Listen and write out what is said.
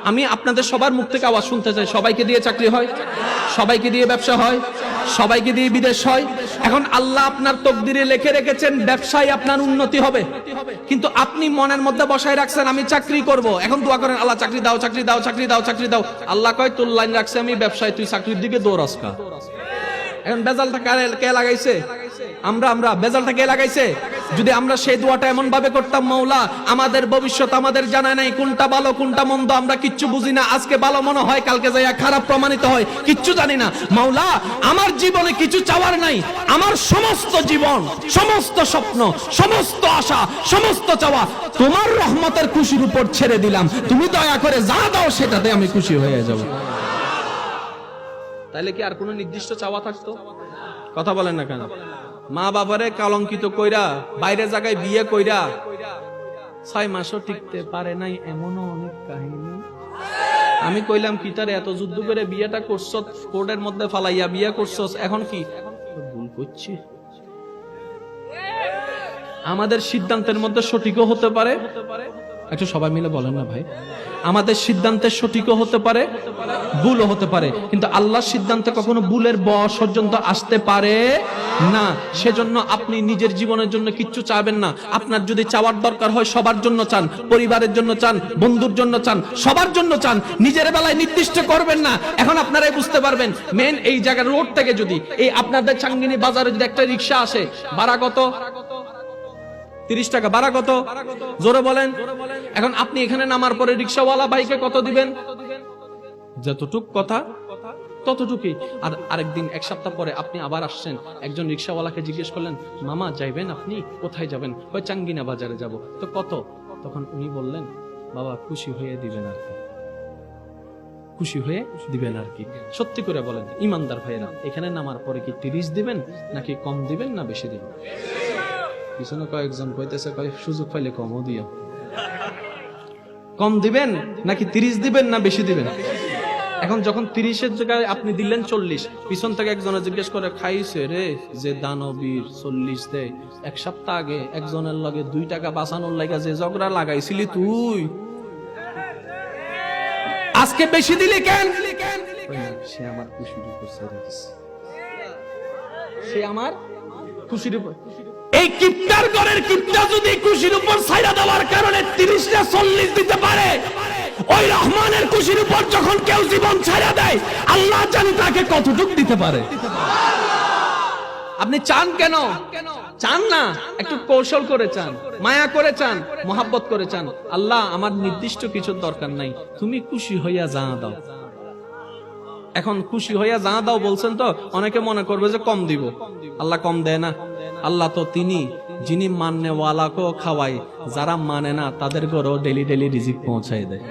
আমি আপনাদের সবার মুখ থেকে আওয়াজ শুনতে চাই, সবাইকে দিয়ে চাকরি হয়, সবাইকে দিয়ে ব্যবসা হয়, সবাইকে দিয়ে বিদেশ হয়। এখন আল্লাহ আপনার তকদিরে লিখে রেখেছেন ব্যবসায় আপনার উন্নতি হবে, কিন্তু আপনি মনের মধ্যে বসায় রাখছেন আমি চাকরি করব। এখন দোয়া করেন আল্লাহ চাকরি দাও, চাকরি দাও, চাকরি দাও, চাকরি দাও। আল্লাহ কয় তোর লাইন রাখছে আমি ব্যবসায়, তুই চাকরির দিকে দৌড়াস কা। এখন বেজালটা কে লাগাইছে? আমরা বেজালটা কে লাগাইছে? যদি আমরা সেই দোয়াটা এমন ভাবে করতাম, মাওলা আমাদের ভবিষ্যৎ আমাদের জানা নাই, কোনটা ভালো কোনটা মন্দ আমরা কিচ্ছু বুঝি না, আজকে ভালো মনে হয় কালকে যাইয়া খারাপ প্রমাণিত হয়, কিচ্ছু জানি না। মাওলা আমার জীবনে কিছু চাওয়ার নাই, আমার সমস্ত জীবন, সমস্ত স্বপ্ন, সমস্ত আশা, সমস্ত চাওয়া তোমার রহমতের খুশির উপর ছেড়ে দিলাম, তুমি দয়া করে যা দাও সেটাতে আমি খুশি হয়ে যাব। তাইলে কি আর কোনো নির্দিষ্ট চাওয়া থাকতো? কথা বলেন না কেন? মা বাবারে কলঙ্কিত কইরা বাইরে জায়গায় বিয়ে কইরা 6 মাসও টিকতে পারে নাই, এমনও অনেক কাহিনী। আমি কইলাম কি তারে এত যুদ্ধ করে বিয়েটা করছস, কোর্টের মধ্যে ফালাইয়া বিয়ে করছস, এখন কি ভুল করছি? আমাদের সিদ্ধান্তের মধ্যে সঠিকও হতে পারে, একটু সবাই মিলে বলেন না ভাই, আমাদের সিদ্ধান্তের সঠিকও হতে পারে, ভুলও হতে পারে, কিন্তু আল্লাহর সিদ্ধান্তে কখনো ভুলের বশ পর্যন্ত আসতে পারে না। সেজন্য আপনি নিজের জীবনের জন্য কিচ্ছু চাবেন না। আপনার যদি চাওয়ার দরকার হয় সবার জন্য চান, পরিবারের জন্য চান, বন্ধুর জন্য চান, সবার জন্য চান, নিজের বেলায় নির্দিষ্ট করবেন না। এখন আপনারাই বুঝতে পারবেন মেন এই জায়গার রোড থেকে যদি এই আপনাদের চাঙ্গিনী বাজারে যদি একটা রিক্সা আসে, ভাড়া কত? 30 টাকা। ভাড়া কত? জোরে বলেন। এখন আপনি এখানে নামার পরে রিক্সাওয়ালা ভাইকে কত দিবেন? যতটুক কথা ততটুকুই। আর আরেকদিন এক সপ্তাহ পরে আপনি আবার আসছেন, একজন রিক্সাওয়ালাকে জিজ্ঞেস করলেন মামা যাইবেন আপনি? কোথায় যাবেন? ওই চাঙ্গিনা বাজারে যাব। তো কত? তখন উনি বললেন বাবা খুশি হয়ে দিবেন আর কি, খুশি হয়ে দিবেন আর কি। সত্যি করে বলেন ইমানদার ভাইরা, এখানে নামার পরে কি 30 দিবেন নাকি কম দিবেন না বেশি দিবেন? পিছনে কয়েকজন কইতেছে সুযোগ পাইলে কমও দিও। কম দিবেন নাকি 30 দিবেন না বেশি দিবেন? এখন যখন 30-এর জায়গায় আপনি দিলেন 40, পিছন থেকে একজনে জিজ্ঞেস করে খাইছে রে যে দানবীর 40 দেয়, এক সপ্তাহ আগে একজনের লগে 2 টাকা বাঁচানোর লাগা যে ঝগড়া লাগাইছিলি তুই, আজকে বেশি দিলি কেন? সে আমার খুশির উপর ছেড়ে দিছে, সে আমার খুশির উপর। এই কিপ্টার ঘরের কিপ্টা যদি খুশির উপর ছাইড়া দেওয়ার কারণে 30টা 40 দিতে পারে, ওই রহমানের খুশির উপর যখন কেউ জীবন ছাইড়া দেয় আল্লাহ জানে তাকে কতটুকু দিতে পারে। আপনি চান কেন? চান না, একটু কৌশল করে চান, মায়া করে চান, মোহাব্বত করে চান। আল্লাহ আমার নির্দিষ্ট কিছুর দরকার নাই, তুমি খুশি হইয়া যা দাও। এখন খুশি হইয়া যা দাও বলছেন তো অনেকে মনে করবে যে কম দিব। আল্লাহ কম দেয় না। আল্লাহ তো তিনি যিনি মাননে ওয়ালাকেও খাওয়ায়, যারা মানে না তাদের ঘরেও ডেলি ডেলি রিজিক পৌঁছায় দেয়।